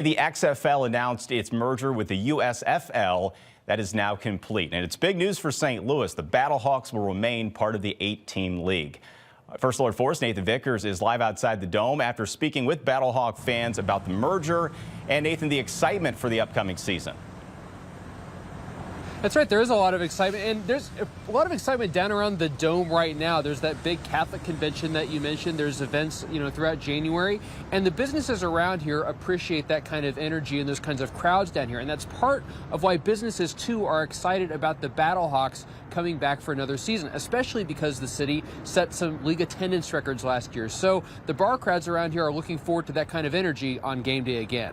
The XFL announced its merger with the USFL. That is now complete. And it's big news for St. Louis. The Battlehawks will remain part of the 8-team league. First Alert 4's Nathan Vickers is live outside the Dome after speaking with Battlehawk fans about the merger and, Nathan, the excitement for the upcoming season. That's right. There is a lot of excitement, and there's a lot of excitement down around the Dome right now. There's that big Catholic convention that you mentioned. There's events, throughout January, and the businesses around here appreciate that kind of energy and those kinds of crowds down here. And that's part of why businesses too are excited about the Battlehawks coming back for another season, especially because the city set some league attendance records last year. So the bar crowds around here are looking forward to that kind of energy on game day again.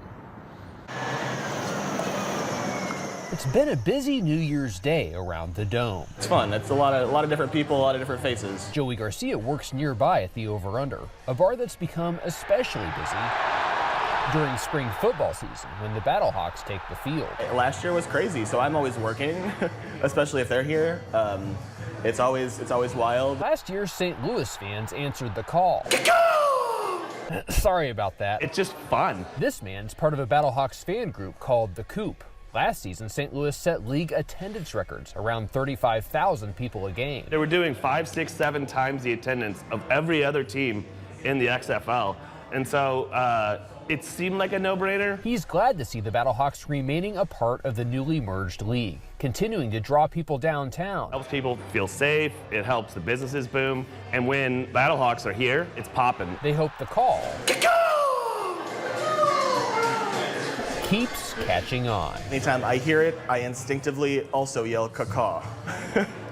It's been a busy New Year's Day around the Dome. It's fun. It's a lot of different people, a lot of different faces. Joey Garcia works nearby at the Over-Under, a bar that's become especially busy during spring football season when the Battlehawks take the field. Last year was crazy, so I'm always working, especially if they're here. It's always wild. Last year, St. Louis fans answered the call. Sorry about that. It's just fun. This man's part of a Battlehawks fan group called The Coop. Last season, St. Louis set league attendance records, around 35,000 people a game. They were doing 5, 6, 7 times the attendance of every other team in the XFL. And so it seemed like a no-brainer. He's glad to see the Battlehawks remaining a part of the newly merged league, continuing to draw people downtown. It helps people feel safe, it helps the businesses boom, and when Battlehawks are here, it's popping. They hope the call keeps catching on. Anytime I hear it, I instinctively also yell caw.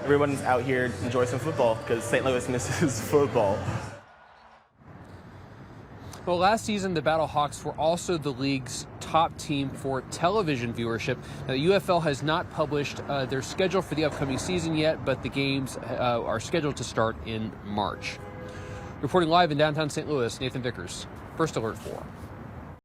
Everyone's out here to enjoy some football because St. Louis misses football. Well, last season, the Battlehawks were also the league's top team for television viewership. Now, the UFL has not published their schedule for the upcoming season yet, but the games are scheduled to start in March. Reporting live in downtown St. Louis, Nathan Vickers, First Alert 4.